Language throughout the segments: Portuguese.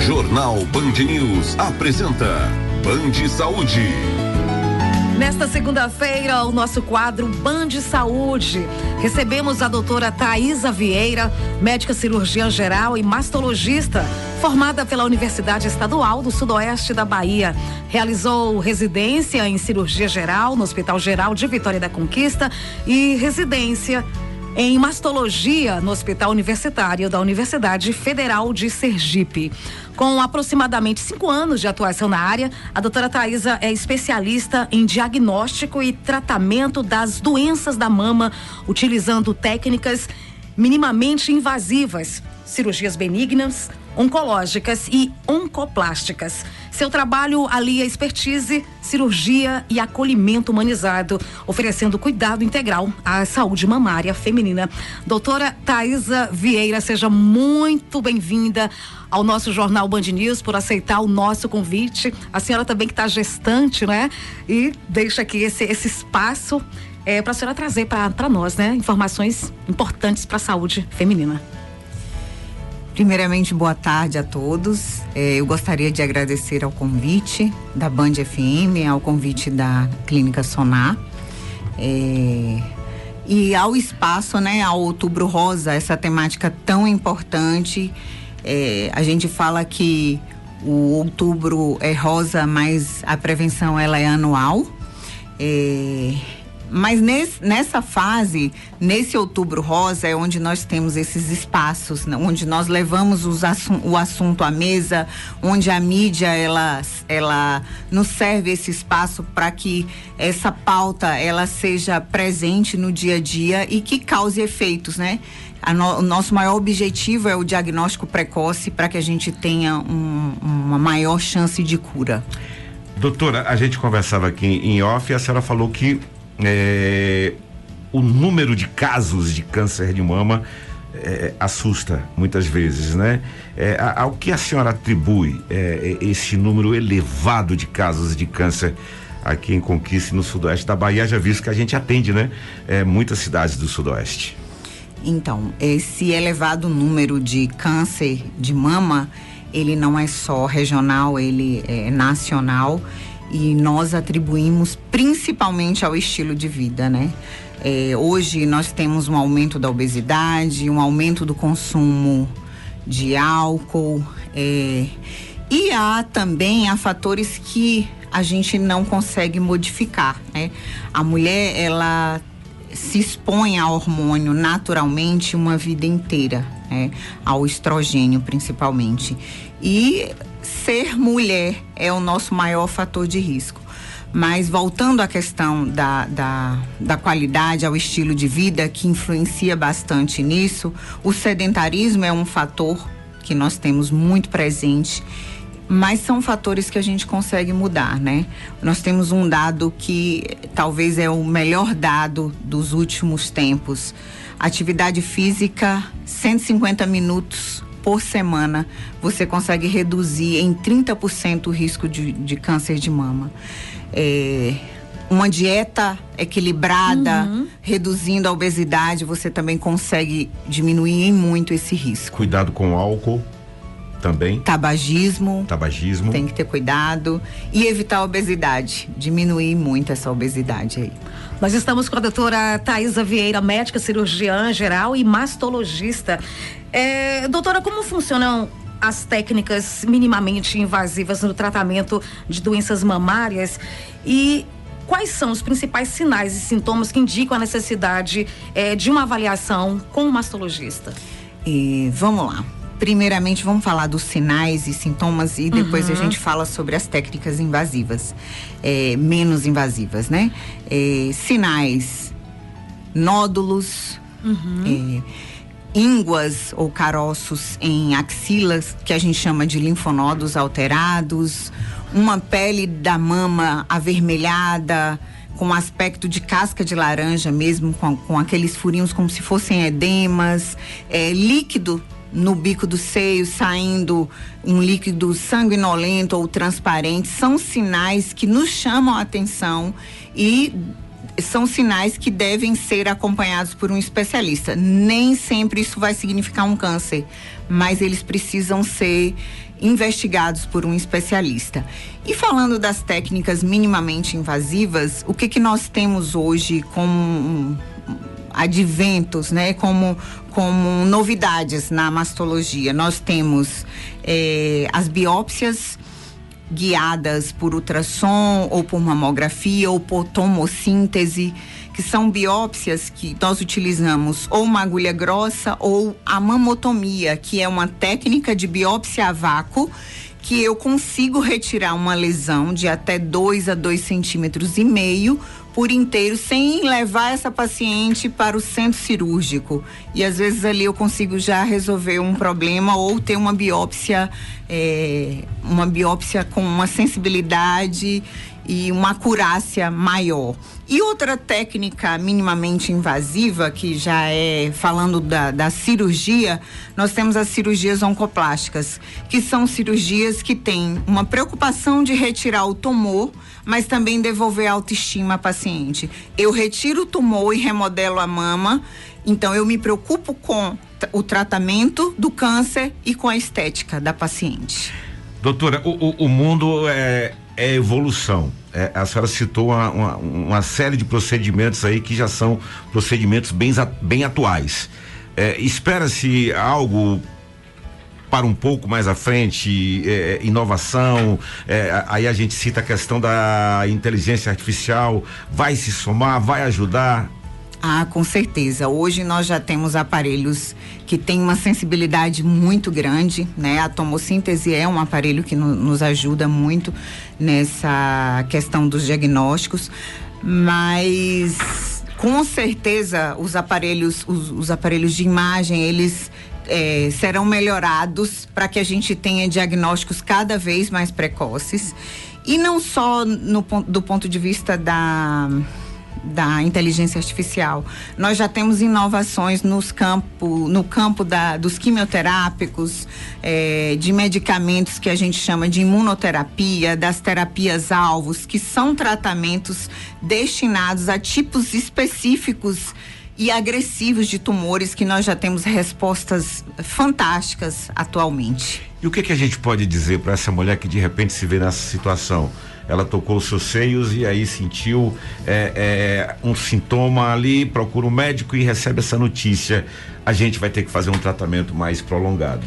Jornal Band News apresenta Band Saúde. Nesta segunda-feira, o nosso quadro Band Saúde. Recebemos a doutora Thaisa Vieira, médica cirurgiã geral e mastologista, formada pela Universidade Estadual do Sudoeste da Bahia. Realizou residência em cirurgia geral no Hospital Geral de Vitória da Conquista e residência em mastologia no Hospital Universitário da Universidade Federal de Sergipe. Com aproximadamente 5 anos de atuação na área, a doutora Thaisa é especialista em diagnóstico e tratamento das doenças da mama, utilizando técnicas minimamente invasivas, cirurgias benignas, oncológicas e oncoplásticas. Seu trabalho alia expertise, cirurgia e acolhimento humanizado, oferecendo cuidado integral à saúde mamária feminina. Doutora Thaisa Vieira, seja muito bem-vinda ao nosso Jornal Band News, por aceitar o nosso convite. A senhora também que está gestante, né? E deixa aqui esse espaço para a senhora trazer para nós, né? Informações importantes para a saúde feminina. Primeiramente, boa tarde a todos. Eu gostaria de agradecer ao convite da Band FM, ao convite da Clínica Sonar e ao espaço, né, ao Outubro Rosa, essa temática tão importante. A gente fala que o outubro é rosa, mas a prevenção ela é anual. Mas nessa fase, nesse Outubro Rosa, é onde nós temos esses espaços, né, onde nós levamos o assunto à mesa, onde a mídia ela nos serve esse espaço para que essa pauta ela seja presente no dia a dia e que cause efeitos, né? O nosso maior objetivo é o diagnóstico precoce para que a gente tenha uma maior chance de cura. Doutora, a gente conversava aqui em off e a senhora falou que o número de casos de câncer de mama assusta muitas vezes, né? Ao que a senhora atribui esse número elevado de casos de câncer aqui em Conquista e no Sudoeste da Bahia, já visto que a gente atende, né? Muitas cidades do Sudoeste. Então, esse elevado número de câncer de mama, ele não é só regional, ele é nacional. E nós atribuímos principalmente ao estilo de vida, né? Hoje nós temos um aumento da obesidade, um aumento do consumo de álcool, e há fatores que a gente não consegue modificar, né? A mulher, ela se expõe a hormônio naturalmente uma vida inteira, né? Ao estrogênio principalmente. E ser mulher é o nosso maior fator de risco. Mas voltando à questão da qualidade, ao estilo de vida, que influencia bastante nisso, o sedentarismo é um fator que nós temos muito presente, mas são fatores que a gente consegue mudar, né? Nós temos um dado que talvez é o melhor dado dos últimos tempos. Atividade física, 150 minutos por semana, você consegue reduzir em 30% o risco de câncer de mama. Uma dieta equilibrada, reduzindo a obesidade, você também consegue diminuir em muito esse risco. Cuidado com o álcool também. Tabagismo. Tem que ter cuidado. E evitar a obesidade, diminuir muito essa obesidade aí. Nós estamos com a doutora Thaisa Vieira, médica cirurgiã geral e mastologista. Doutora, como funcionam as técnicas minimamente invasivas no tratamento de doenças mamárias e quais são os principais sinais e sintomas que indicam a necessidade de uma avaliação com o mastologista? Vamos lá. Primeiramente, vamos falar dos sinais e sintomas e depois a gente fala sobre as técnicas invasivas, menos invasivas, né? Sinais, nódulos, ínguas ou caroços em axilas, que a gente chama de linfonodos alterados, uma pele da mama avermelhada, com aspecto de casca de laranja mesmo, com aqueles furinhos como se fossem edemas, líquido no bico do seio, saindo um líquido sanguinolento ou transparente, são sinais que nos chamam a atenção e são sinais que devem ser acompanhados por um especialista. Nem sempre isso vai significar um câncer, mas eles precisam ser investigados por um especialista. E falando das técnicas minimamente invasivas, o que nós temos hoje como adventos, né? Como novidades na mastologia? Nós temos as biópsias guiadas por ultrassom ou por mamografia ou por tomossíntese, que são biópsias que nós utilizamos ou uma agulha grossa ou a mamotomia, que é uma técnica de biópsia a vácuo, que eu consigo retirar uma lesão de até 2 a 2,5 centímetros por inteiro, sem levar essa paciente para o centro cirúrgico. E às vezes ali eu consigo já resolver um problema ou ter uma biópsia com uma sensibilidade e uma acurácia maior. E outra técnica minimamente invasiva, que já é falando da cirurgia, nós temos as cirurgias oncoplásticas, que são cirurgias que têm uma preocupação de retirar o tumor, mas também devolver a autoestima à paciente. Eu retiro o tumor e remodelo a mama, então eu me preocupo com o tratamento do câncer e com a estética da paciente. Doutora, o mundo é evolução. A senhora citou uma série de procedimentos aí que já são procedimentos bem atuais. Espera-se algo para um pouco mais à frente, inovação, aí a gente cita a questão da inteligência artificial, vai se somar, vai ajudar? Ah, com certeza. Hoje nós já temos aparelhos que têm uma sensibilidade muito grande, né? A tomossíntese é um aparelho que nos ajuda muito nessa questão dos diagnósticos, mas com certeza os aparelhos de imagem, eles serão melhorados para que a gente tenha diagnósticos cada vez mais precoces, e não só do ponto de vista da inteligência artificial. Nós já temos inovações no campo dos quimioterápicos, de medicamentos que a gente chama de imunoterapia, das terapias-alvos, que são tratamentos destinados a tipos específicos e agressivos de tumores, que nós já temos respostas fantásticas atualmente. E o que a gente pode dizer para essa mulher que de repente se vê nessa situação? Ela tocou os seus seios e aí sentiu um sintoma ali, procura um médico e recebe essa notícia. A gente vai ter que fazer um tratamento mais prolongado.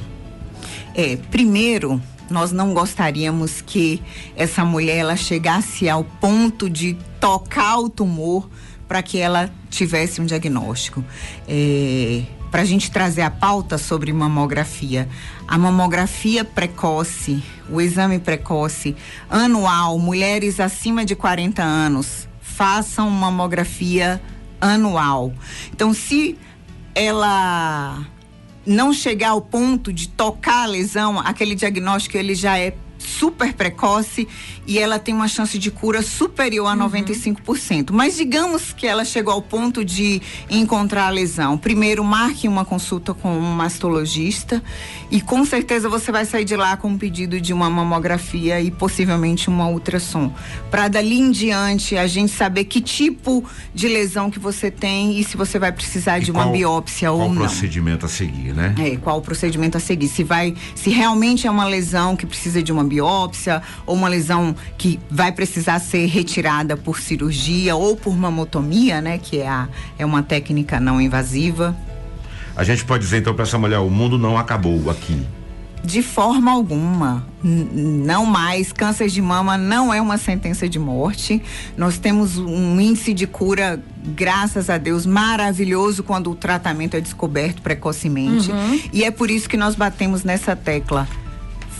Primeiro, nós não gostaríamos que essa mulher ela chegasse ao ponto de tocar o tumor para que ela tivesse um diagnóstico. Para a gente trazer a pauta sobre mamografia, a mamografia precoce, o exame precoce anual, mulheres acima de 40 anos, façam mamografia anual. Então, se ela não chegar ao ponto de tocar a lesão, aquele diagnóstico ele já é super precoce e ela tem uma chance de cura superior a 95%. Mas digamos que ela chegou ao ponto de encontrar a lesão. Primeiro, marque uma consulta com um mastologista e com certeza você vai sair de lá com um pedido de uma mamografia e possivelmente uma ultrassom. Para dali em diante a gente saber que tipo de lesão que você tem e se você vai precisar de uma biópsia ou não. Qual o procedimento a seguir, né? Qual o procedimento a seguir? Se realmente é uma lesão que precisa de uma biópsia ou uma lesão que vai precisar ser retirada por cirurgia ou por mamotomia, né? Que é uma técnica não invasiva. A gente pode dizer então para essa mulher, o mundo não acabou aqui. De forma alguma, não mais. Câncer de mama não é uma sentença de morte. Nós temos um índice de cura, graças a Deus, maravilhoso quando o tratamento é descoberto precocemente. E é por isso que nós batemos nessa tecla.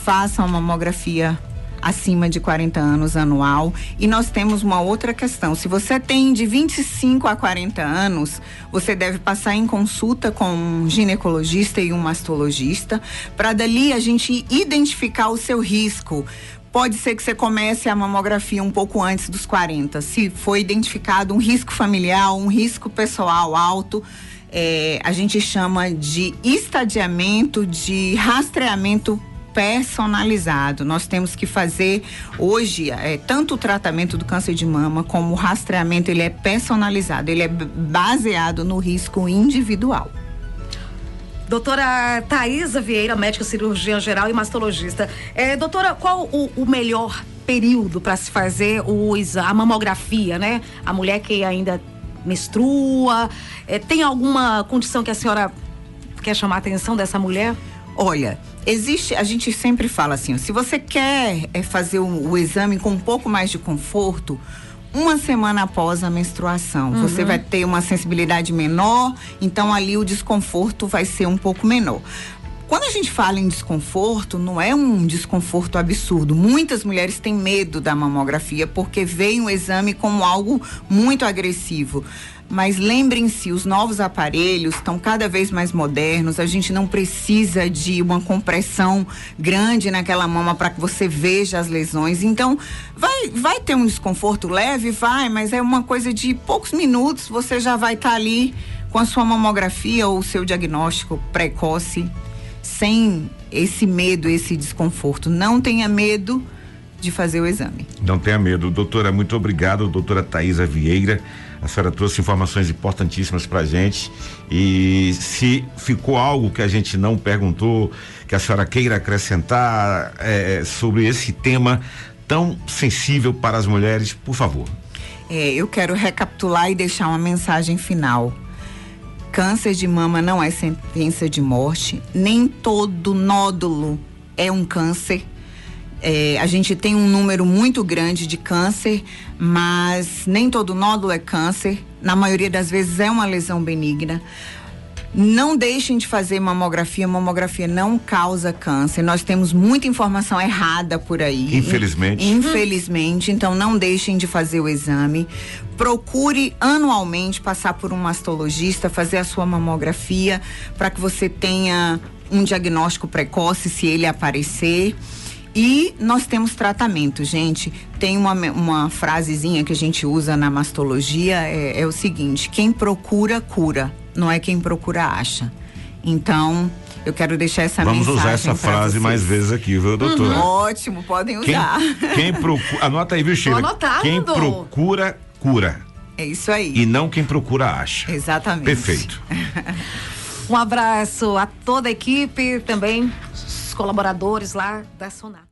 Façam a mamografia acima de 40 anos anual. E nós temos uma outra questão. Se você tem de 25 a 40 anos, você deve passar em consulta com um ginecologista e um mastologista, para dali a gente identificar o seu risco. Pode ser que você comece a mamografia um pouco antes dos 40. Se for identificado um risco familiar, um risco pessoal alto, a gente chama de estadiamento, de rastreamento personalizado. Nós temos que fazer hoje, tanto o tratamento do câncer de mama como o rastreamento, ele é personalizado, ele é baseado no risco individual. Doutora Thaisa Vieira, médica cirurgiã geral e mastologista. Doutora, qual o melhor período para se fazer a mamografia, né? A mulher que ainda menstrua, tem alguma condição que a senhora quer chamar a atenção dessa mulher? Olha, a gente sempre fala assim, se você quer fazer o exame com um pouco mais de conforto, uma semana após a menstruação, você vai ter uma sensibilidade menor, então ali o desconforto vai ser um pouco menor. Quando a gente fala em desconforto, não é um desconforto absurdo. Muitas mulheres têm medo da mamografia porque veem o exame como algo muito agressivo. Mas lembrem-se, os novos aparelhos estão cada vez mais modernos, a gente não precisa de uma compressão grande naquela mama para que você veja as lesões. Então, vai ter um desconforto leve? Vai, mas é uma coisa de poucos minutos, você já vai estar ali com a sua mamografia ou o seu diagnóstico precoce, sem esse medo, esse desconforto. Não tenha medo de fazer o exame. Não tenha medo. Doutora, muito obrigado, doutora Thaisa Vieira. A senhora trouxe informações importantíssimas pra gente, e se ficou algo que a gente não perguntou, que a senhora queira acrescentar sobre esse tema tão sensível para as mulheres, por favor. Eu quero recapitular e deixar uma mensagem final. Câncer de mama não é sentença de morte, nem todo nódulo é um câncer. A gente tem um número muito grande de câncer, mas nem todo nódulo é câncer. Na maioria das vezes é uma lesão benigna. Não deixem de fazer mamografia. Mamografia não causa câncer. Nós temos muita informação errada por aí. Infelizmente. Infelizmente. Então não deixem de fazer o exame. Procure anualmente passar por um mastologista, fazer a sua mamografia, para que você tenha um diagnóstico precoce, se ele aparecer. E nós temos tratamento, gente. Tem uma frasezinha que a gente usa na mastologia, é o seguinte: quem procura, cura. Não é quem procura, acha. Então, eu quero deixar essa mensagem. Vamos usar essa frase vocês mais vezes aqui, viu, doutora? Ótimo, podem usar. Quem procura, anota aí, viu, Sheila? Tô anotando. Quem procura, cura. É isso aí. E não quem procura, acha. Exatamente. Perfeito. Um abraço a toda a equipe, também os colaboradores lá da Sonar.